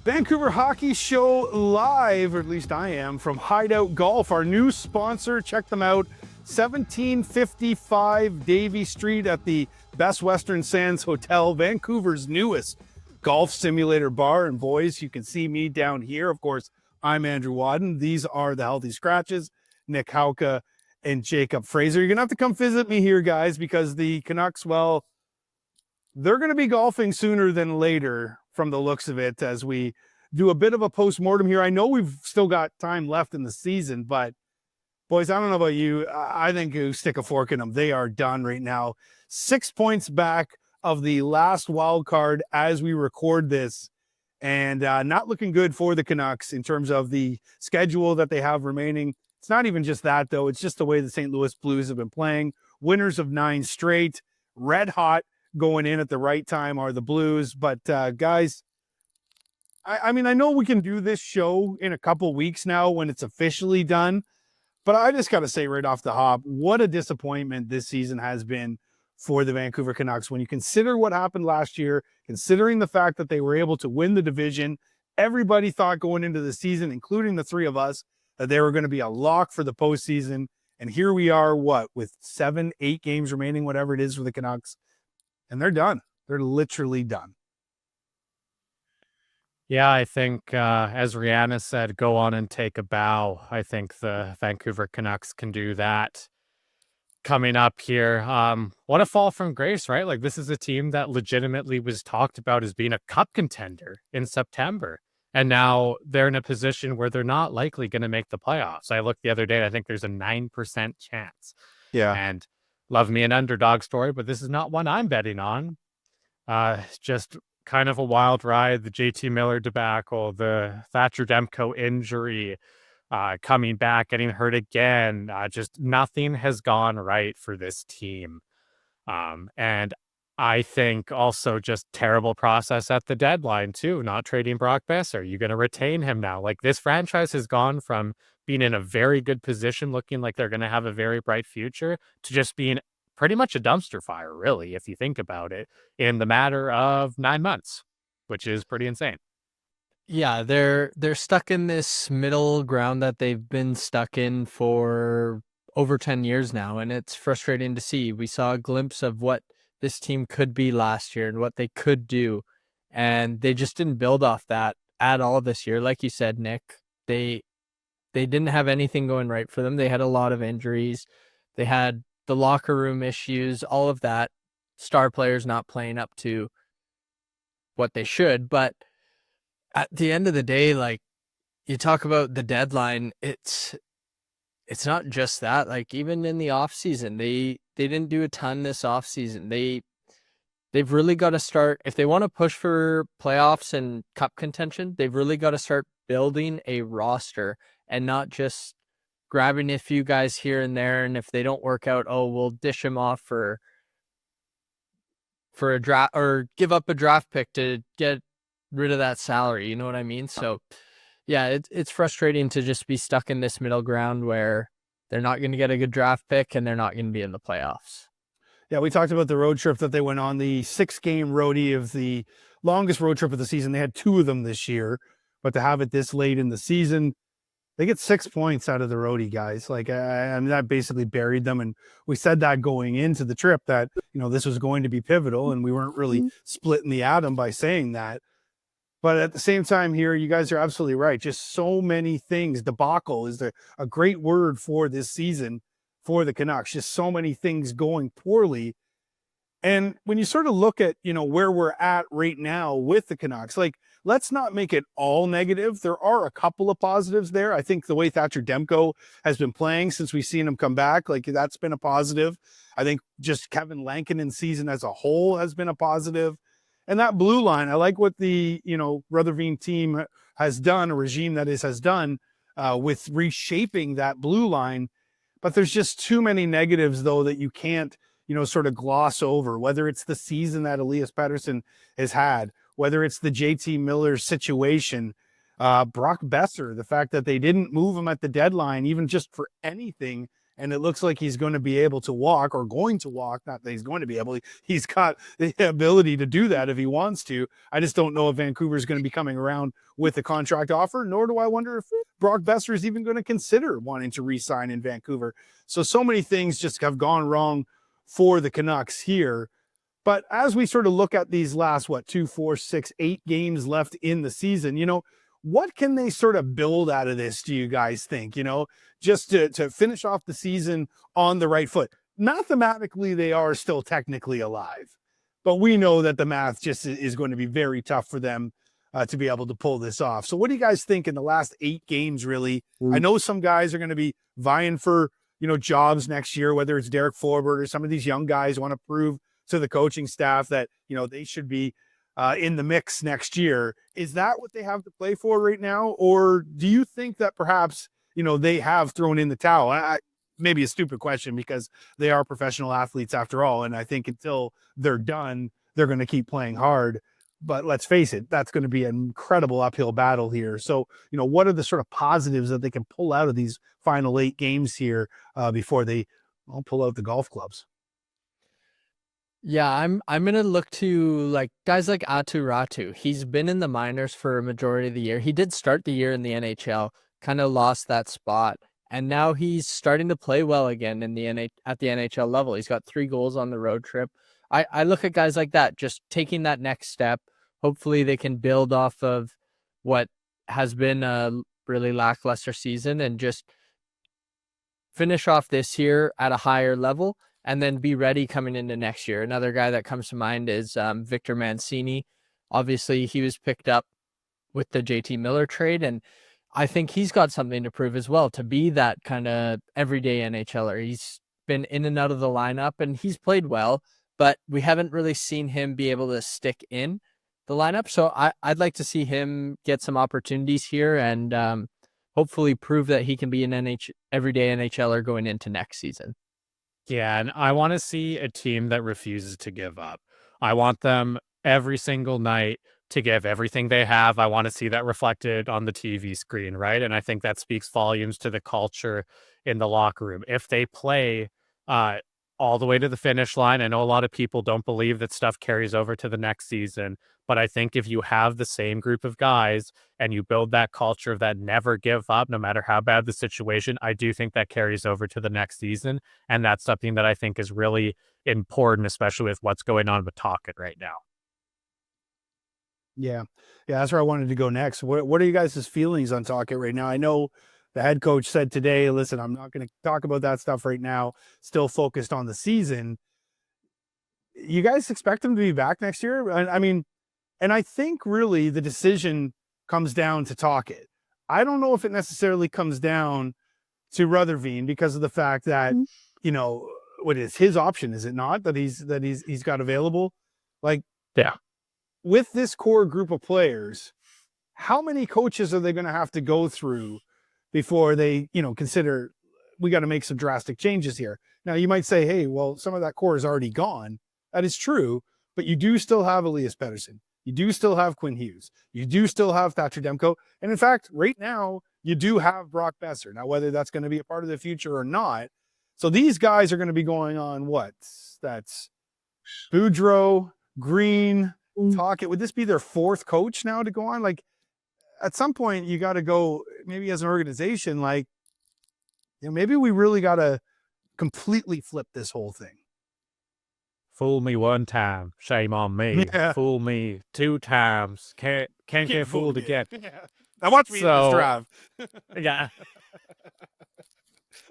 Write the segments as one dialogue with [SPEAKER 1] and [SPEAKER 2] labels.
[SPEAKER 1] Vancouver Hockey Show live, or at least I am, from Hideout Golf, our new sponsor. Check them out, 1755 Davie Street at the Best Western Sands Hotel, Vancouver's newest golf simulator bar. And boys, you can see me down here. Of course, I'm Andrew Wadden. These are the Healthy Scratches, Nick Hauka and Jacob Fraser. You're going to have to come visit me here, guys, because the Canucks, well, they're going to be golfing sooner than later from the looks of it as we do a bit of a post-mortem here. I know we've still got time left in the season, but boys, I don't know about you. I think you stick a fork in them. They are done right now. 6 points back of the last wild card as we record this, and not looking good for the Canucks in terms of the schedule that they have remaining. It's not even just that, though. It's just the way the St. Louis Blues have been playing. Winners of 9 straight, red hot, going in at the right time are the Blues. But guys, I mean, I know we can do this show in a couple weeks now when it's officially done, but I just got to say right off the hop, what a disappointment this season has been for the Vancouver Canucks. When you consider what happened last year, considering the fact that they were able to win the division, everybody thought going into the season, including the three of us, that they were going to be a lock for the postseason. And here we are, with 7, 8 games remaining, whatever it is for the Canucks. And they're done. They're literally done.
[SPEAKER 2] Yeah, I think, as Rihanna said, go on and take a bow. I think the Vancouver Canucks can do that coming up here. What a fall from grace, right? Like, this is a team that legitimately was talked about as being a cup contender in September. And now they're in a position where they're not likely going to make the playoffs. I looked the other day, I think there's a 9% chance.
[SPEAKER 1] Yeah.
[SPEAKER 2] And love me an underdog story, but this is not one I'm betting on. Just kind of a wild ride. The JT Miller debacle, the Thatcher Demko injury, coming back, getting hurt again. Just nothing has gone right for this team. And I think also just terrible process at the deadline too, not trading Brock Besser. You're going to retain him now. Like, this franchise has gone from being in a very good position, looking like they're going to have a very bright future, to just being pretty much a dumpster fire, really, if you think about it, in the matter of 9 months, which is pretty insane.
[SPEAKER 3] Yeah, they're stuck in this middle ground that they've been stuck in for over 10 years now, and it's frustrating to see. We saw a glimpse of what this team could be last year and what they could do, and they just didn't build off that at all this year. Like you said, Nick, they didn't have anything going right for them. They had a lot of injuries. They had the locker room issues, all of that, star players not playing up to what they should. But at the end of the day, like, you talk about the deadline, it's not just that. Like, even in the off season, they didn't do a ton this off season. They've really got to start, if they want to push for playoffs and cup contention, they've really got to start building a roster and not just grabbing a few guys here and there. And if they don't work out, we'll dish them off for a draft, or give up a draft pick to get rid of that salary. You know what I mean? So yeah, it's frustrating to just be stuck in this middle ground where they're not going to get a good draft pick and they're not going to be in the playoffs.
[SPEAKER 1] Yeah, we talked about the road trip that they went on, the 6-game roadie of the longest road trip of the season. They had 2 of them this year, but to have it this late in the season, they get 6 points out of the roadie, guys. Like, I mean, that basically buried them. And we said that going into the trip that, this was going to be pivotal, and we weren't really splitting the atom by saying that. But at the same time here, you guys are absolutely right. Just so many things. Debacle is a great word for this season for the Canucks. Just so many things going poorly. And when you sort of look at, where we're at right now with the Canucks, like, let's not make it all negative. There are a couple of positives there. I think the way Thatcher Demko has been playing since we've seen him come back, like, that's been a positive. I think just Kevin Lankinen's season as a whole has been a positive. And that blue line, I like what the, Rutherford team has done, a regime that has done with reshaping that blue line. But there's just too many negatives, though, that you can't, sort of gloss over, whether it's the season that Elias Pettersson has had, whether it's the JT Miller situation, Brock Besser, the fact that they didn't move him at the deadline, even just for anything, and it looks like he's going to be able to walk, or going to walk. Not that he's going to be able. He's got the ability to do that if he wants to. I just don't know if Vancouver is going to be coming around with a contract offer, nor do I wonder if Brock Besser is even going to consider wanting to re-sign in Vancouver. So many things just have gone wrong for the Canucks here. But as we sort of look at these last, 2, 4, 6, 8 games left in the season, what can they sort of build out of this, do you guys think, just to finish off the season on the right foot? Mathematically, they are still technically alive, but we know that the math just is going to be very tough for them to be able to pull this off. So what do you guys think in the last 8 games, really? I know some guys are going to be vying for, jobs next year, whether it's Derek Forbert or some of these young guys want to prove to the coaching staff that, they should be in the mix next year. Is that what they have to play for right now? Or do you think that perhaps, they have thrown in the towel? Maybe a stupid question, because they are professional athletes after all. And I think until they're done, they're going to keep playing hard. But let's face it, that's going to be an incredible uphill battle here. So, what are the sort of positives that they can pull out of these final 8 games here before they pull out the golf clubs?
[SPEAKER 3] Yeah, I'm gonna look to guys like Atu Ratu. He's been in the minors for a majority of the year. He did start the year in the NHL, kind of lost that spot, and now he's starting to play well again in the at the NHL level. He's got 3 goals on the road trip. I look at guys like that just taking that next step. Hopefully they can build off of what has been a really lackluster season and just finish off this year at a higher level, and then be ready coming into next year. Another guy that comes to mind is Victor Mancini. Obviously, he was picked up with the JT Miller trade, and I think he's got something to prove as well, to be that kind of everyday NHLer. He's been in and out of the lineup, and he's played well, but we haven't really seen him be able to stick in the lineup. So I'd like to see him get some opportunities here and hopefully prove that he can be an everyday NHLer going into next season.
[SPEAKER 2] Yeah, and I want to see a team that refuses to give up. I want them every single night to give everything they have. I want to see that reflected on the TV screen, right? And I think that speaks volumes to the culture in the locker room. If they play all the way to the finish line, I know a lot of people don't believe that stuff carries over to the next season, but I think if you have the same group of guys and you build that culture of that never give up, no matter how bad the situation, I do think that carries over to the next season. And that's something that I think is really important, especially with what's going on with Tocchet right now.
[SPEAKER 1] Yeah, that's where I wanted to go next. What are you guys' feelings on Tocchet right now? I know the head coach said today, listen, I'm not going to talk about that stuff right now, still focused on the season. You guys expect him to be back next year? I mean, and I think really the decision comes down to Tocchet. I don't know if it necessarily comes down to Rutherford, because of the fact that, what is his option? Is it not that he's got available?
[SPEAKER 2] Yeah.
[SPEAKER 1] With this core group of players, how many coaches are they going to have to go through before they, consider we got to make some drastic changes here? Now, you might say, hey, well, some of that core is already gone. That is true, but you do still have Elias Pettersson. You do still have Quinn Hughes. You do still have Thatcher Demko. And in fact, right now, you do have Brock Besser. Now, whether that's going to be a part of the future or not. So these guys are going to be going on what? That's Boudreau, Green, Tocchet. Would this be their 4th coach now to go on? At some point, you got to go, maybe as an organization, maybe we really got to completely flip this whole thing.
[SPEAKER 2] Fool me one time, shame on me.
[SPEAKER 1] Yeah.
[SPEAKER 2] Fool me 2 times, can't get fooled again.
[SPEAKER 1] Yeah. Now watch me in this drive.
[SPEAKER 2] Yeah.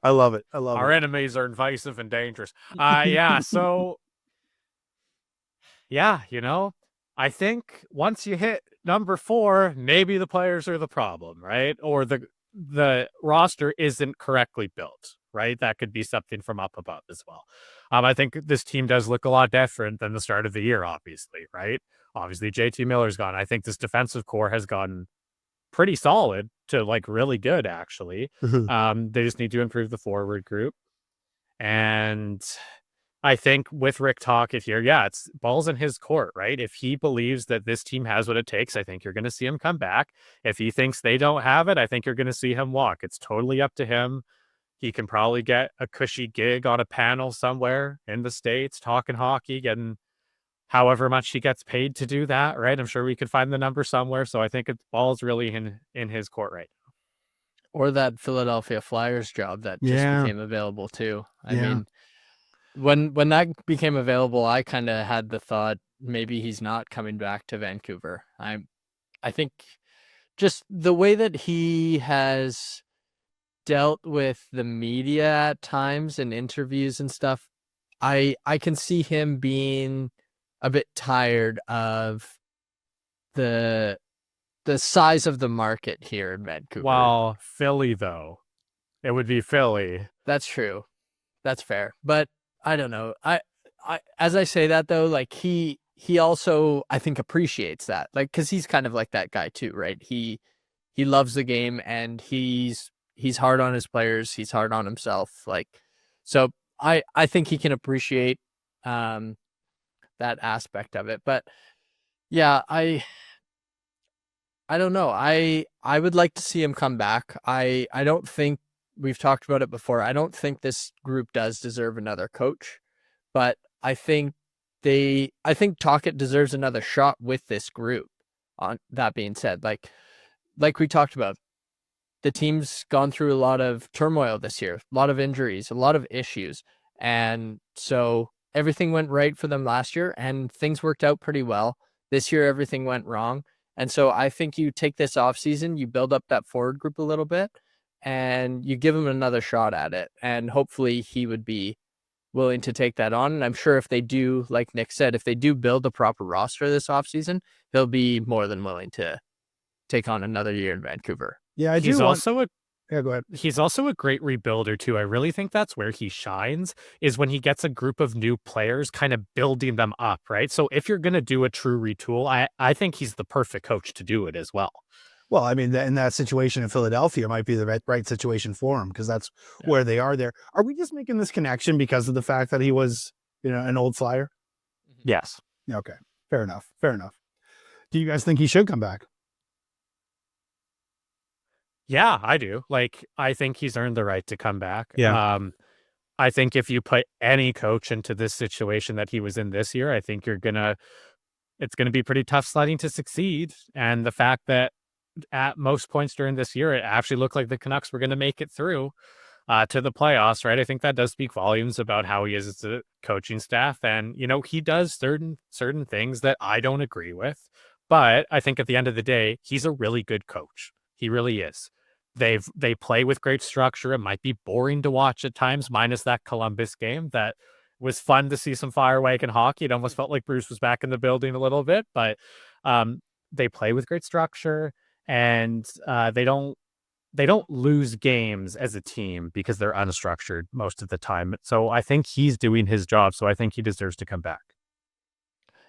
[SPEAKER 1] I love it. I love
[SPEAKER 2] Our
[SPEAKER 1] it.
[SPEAKER 2] enemies are invasive and dangerous. Yeah, so yeah, I think once you hit number 4, maybe the players are the problem, right? Or the roster isn't correctly built, right? That could be something from up above as well. I think this team does look a lot different than the start of the year, obviously, right? Obviously, JT Miller's gone. I think this defensive core has gotten pretty solid to really good, actually. They just need to improve the forward group. And I think with Rick Tocchet here, it's balls in his court, right? If he believes that this team has what it takes, I think you're going to see him come back. If he thinks they don't have it, I think you're going to see him walk. It's totally up to him. He can probably get a cushy gig on a panel somewhere in the States talking hockey, getting however much he gets paid to do that, right? I'm sure we could find the number somewhere. So I think the ball's really in his court right now.
[SPEAKER 3] Or that Philadelphia Flyers job that just
[SPEAKER 1] Yeah.
[SPEAKER 3] became available too. I
[SPEAKER 1] Yeah.
[SPEAKER 3] mean, when that became available, I kind of had the thought maybe he's not coming back to Vancouver. I think just the way that he has dealt with the media at times in interviews and stuff, I can see him being a bit tired of the size of the market here in Vancouver.
[SPEAKER 2] While Philly, though, it would be Philly.
[SPEAKER 3] That's true. That's fair. But I don't know. I as I say that though, like he also I think appreciates that. Like cuz he's kind of like that guy too, right? He loves the game and he's hard on his players, he's hard on himself. Like so I think he can appreciate that aspect of it. But yeah, I don't know. I would like to see him come back. I don't think we've talked about it before. I don't think this group does deserve another coach, but I think Tocchet deserves another shot with this group. On that being said, like we talked about, the team's gone through a lot of turmoil this year, a lot of injuries, a lot of issues. And so everything went right for them last year and things worked out pretty well. This year, everything went wrong. And so I think you take this offseason, you build up that forward group a little bit, and you give him another shot at it. And hopefully he would be willing to take that on. And I'm sure if they do, like Nick said, if they do build a proper roster this offseason, he'll be more than willing to take on another year in Vancouver.
[SPEAKER 1] Yeah,
[SPEAKER 2] He's also a
[SPEAKER 1] Yeah, go ahead.
[SPEAKER 2] He's also a great rebuilder too. I really think that's where he shines, is when he gets a group of new players kind of building them up, right? So if you're going to do a true retool, I think he's the perfect coach to do it as well.
[SPEAKER 1] Well, I mean, in that situation in Philadelphia might be the right situation for him because that's where they are there. Are we just making this connection because of the fact that he was, an old Flyer?
[SPEAKER 2] Yes.
[SPEAKER 1] Okay. Fair enough. Fair enough. Do you guys think he should come back?
[SPEAKER 2] Yeah, I do. Like, I think he's earned the right to come back.
[SPEAKER 1] Yeah.
[SPEAKER 2] I think if you put any coach into this situation that he was in this year, I think it's going to be pretty tough sledding to succeed. And the fact that at most points during this year, it actually looked like the Canucks were going to make it through to the playoffs, right? I think that does speak volumes about how he is as a coaching staff. And, he does certain things that I don't agree with. But I think at the end of the day, he's a really good coach. He really is. They play with great structure. It might be boring to watch at times, minus that Columbus game. That was fun to see some firework and hockey. It almost felt like Bruce was back in the building a little bit, but they play with great structure, and they don't lose games as a team because they're unstructured most of the time. So I think he's doing his job. So I think he deserves to come back.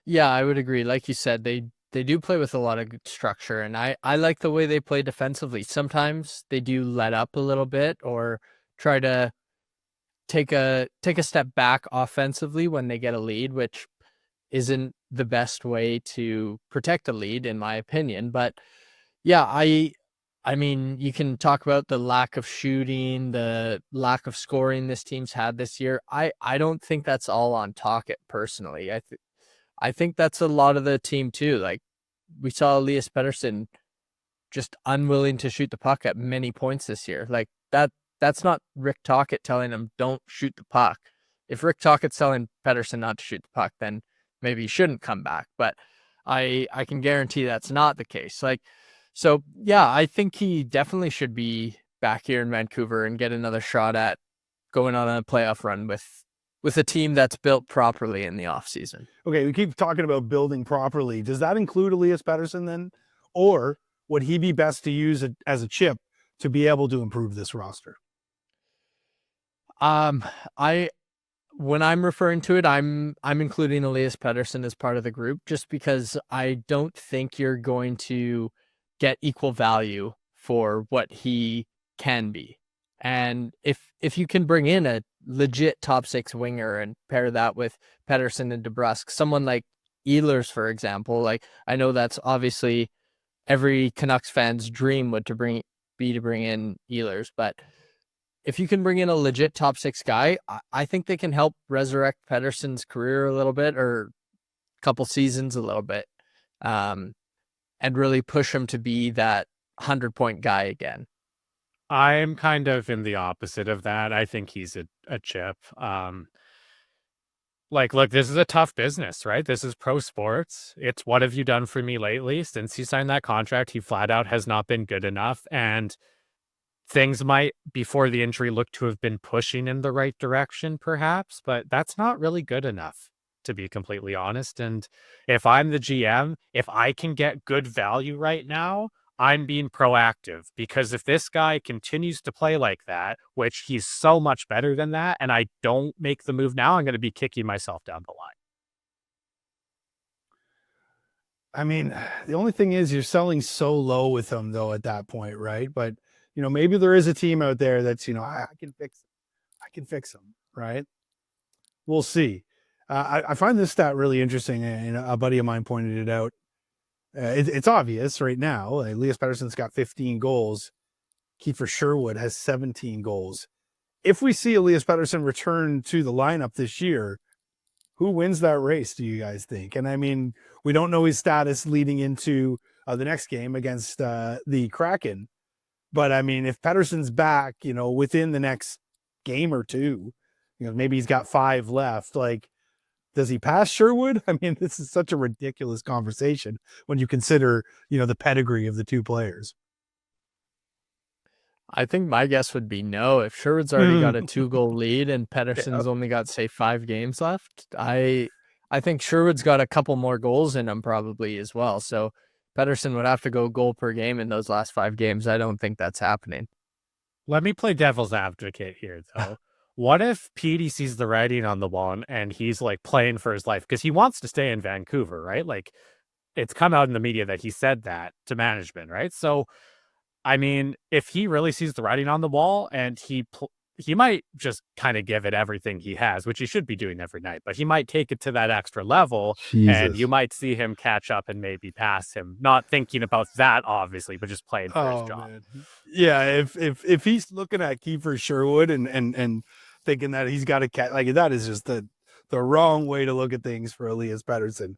[SPEAKER 3] Yeah, I would agree. Like you said, they do play with a lot of good structure, and I like the way they play defensively. Sometimes they do let up a little bit or try to take a step back offensively when they get a lead, which isn't the best way to protect a lead, in my opinion. But yeah, I mean, you can talk about the lack of shooting, the lack of scoring this team's had this year. I don't think that's all on Tocchet personally. I think that's a lot of the team too. Like we saw Elias Pettersson just unwilling to shoot the puck at many points this year. Like that's not Rick Tocchet telling him don't shoot the puck. If Rick Tocchet's telling Pettersson not to shoot the puck, then maybe he shouldn't come back. But I can guarantee that's not the case. Like, so yeah, I think he definitely should be back here in Vancouver and get another shot at going on a playoff run with a team that's built properly in the offseason.
[SPEAKER 1] Okay, we keep talking about building properly. Does that include Elias Pettersson then? Or would he be best to use it as a chip to be able to improve this roster?
[SPEAKER 3] When I'm referring to it, I'm including Elias Pettersson as part of the group just because I don't think you're going to get equal value for what he can be. And if you can bring in a legit top six winger and pair that with Pettersson and DeBrusk, someone like Ehlers, for example, like I know that's obviously every Canucks fan's dream would to bring in Ehlers, but if you can bring in a legit top 6 guy, I think they can help resurrect Pettersson's career a little bit, or a couple seasons a little bit, and really push him to be that 100-point guy again.
[SPEAKER 2] I'm kind of in the opposite of that. I think he's a chip. Look, this is a tough business, right? This is pro sports. It's what have you done for me lately? Since he signed that contract, he flat out has not been good enough. And things might, before the injury, look to have been pushing in the right direction, perhaps, but that's not really good enough, to be completely honest. And if I'm the GM, if I can get good value right now, I'm being proactive, because if this guy continues to play like that, which he's so much better than that, and I don't make the move now, I'm going to be kicking myself down the line.
[SPEAKER 1] I mean, the only thing is you're selling so low with him though at that point, right? But maybe there is a team out there that's, I can fix him, right? We'll see. I find this stat really interesting, and a buddy of mine pointed it out. It's obvious right now. Elias Pettersson's got 15 goals. Kiefer Sherwood has 17 goals. If we see Elias Pettersson return to the lineup this year, who wins that race, do you guys think? And I mean, we don't know his status leading into the next game against the Kraken. But I mean, if Pettersson's back, within the next game or two, maybe he's got 5 left, does he pass Sherwood? I mean, this is such a ridiculous conversation when you consider, the pedigree of the two players.
[SPEAKER 3] I think my guess would be no. If Sherwood's already got a 2-goal lead and Pettersson's only got, say, 5 games left, I think Sherwood's got a couple more goals in him probably as well. So Pettersson would have to go goal per game in those last 5 games. I don't think that's happening.
[SPEAKER 2] Let me play devil's advocate here, though. What if Petey sees the writing on the wall and he's playing for his life because he wants to stay in Vancouver, right? It's come out in the media that he said that to management, right? So, I mean, if he really sees the writing on the wall and he might just kind of give it everything he has, which he should be doing every night, but he might take it to that extra level.
[SPEAKER 1] Jesus.
[SPEAKER 2] And you might see him catch up and maybe pass him, not thinking about that, obviously, but just playing for his job.
[SPEAKER 1] Man. Yeah, if he's looking at Kiefer Sherwood and thinking that he's got to catch, that is just the wrong way to look at things for Elias Pettersson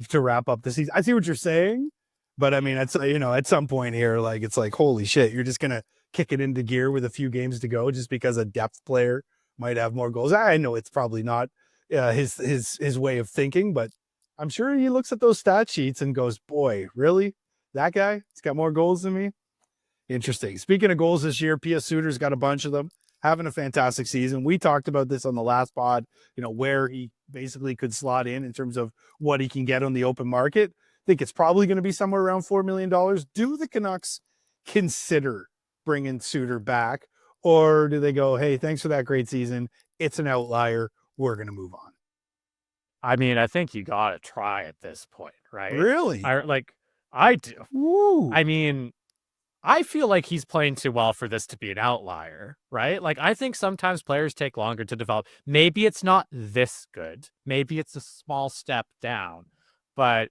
[SPEAKER 1] to wrap up the season. I see what you're saying, but I mean, at some point here, it's holy shit, you're just gonna kick it into gear with a few games to go just because a depth player might have more goals. I know it's probably not his way of thinking, but I'm sure he looks at those stat sheets and goes, boy, really? That guy? He's got more goals than me? Interesting. Speaking of goals this year, P.S. Suter's got a bunch of them, having a fantastic season. We talked about this on the last pod, where he basically could slot in terms of what he can get on the open market. I think it's probably going to be somewhere around $4 million. Do the Canucks consider bringing Suter back, or do they go, hey, thanks for that great season, it's an outlier, we're going to move on?
[SPEAKER 2] I mean, I think you got to try at this point, right?
[SPEAKER 1] Really?
[SPEAKER 2] I do.
[SPEAKER 1] Woo.
[SPEAKER 2] I mean, I feel like he's playing too well for this to be an outlier, right? I think sometimes players take longer to develop. Maybe it's not this good. Maybe it's a small step down, but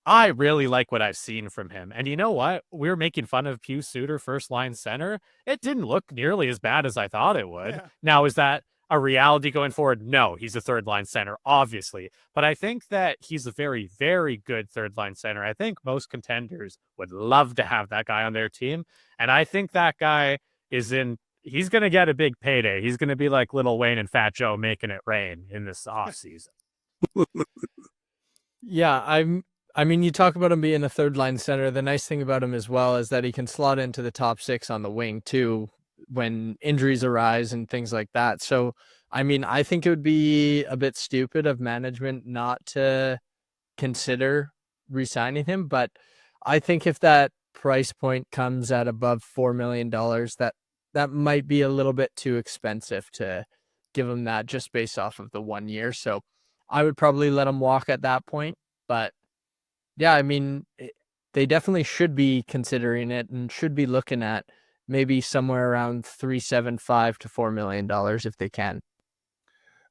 [SPEAKER 2] I really like what I've seen from him. And you know what? We were making fun of Pius Suter, first line center. It didn't look nearly as bad as I thought it would.
[SPEAKER 1] Yeah.
[SPEAKER 2] Now, is that a reality going forward? No, he's a third line center, obviously. But I think that he's a very, very good third line center. I think most contenders would love to have that guy on their team. And I think that guy he's going to get a big payday. He's going to be like Lil Wayne and Fat Joe making it rain in this offseason.
[SPEAKER 3] Yeah, I mean, you talk about him being a third line center. The nice thing about him as well is that he can slot into the top 6 on the wing too when injuries arise and things like that. So, I mean, I think it would be a bit stupid of management not to consider re-signing him. But I think if that price point comes at above $4 million, that might be a little bit too expensive to give him that just based off of the 1 year. So I would probably let him walk at that point. But yeah, I mean, they definitely should be considering it and should be looking at maybe somewhere around $3.75 to $4 million if they can.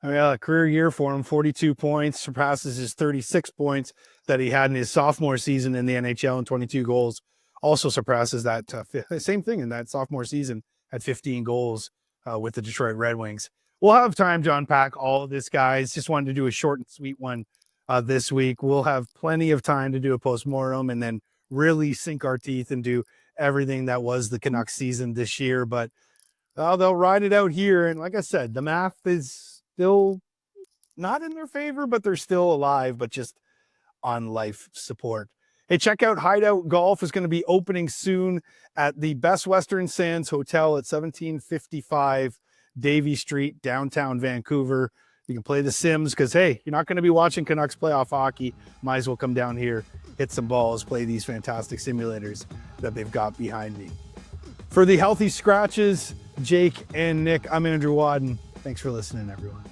[SPEAKER 1] I mean, a career year for him, 42 points, surpasses his 36 points that he had in his sophomore season in the NHL, and 22 goals. Also surpasses that same thing in that sophomore season at 15 goals with the Detroit Red Wings. We'll have time to unpack all of this, guys. Just wanted to do a short and sweet one this week. We'll have plenty of time to do a postmortem and then really sink our teeth into everything that was the Canucks season this year. But they'll ride it out here. And like I said, the math is still not in their favor, but they're still alive, but just on life support. Hey, check out Hideout Golf. Is going to be opening soon at the Best Western Sands Hotel at 1755 Davie Street, downtown Vancouver. You can play the Sims because, hey, you're not going to be watching Canucks playoff hockey. Might as well come down here, hit some balls, play these fantastic simulators that they've got behind me. For the Healthy Scratches, Jake and Nick, I'm Andrew Wadden. Thanks for listening, everyone.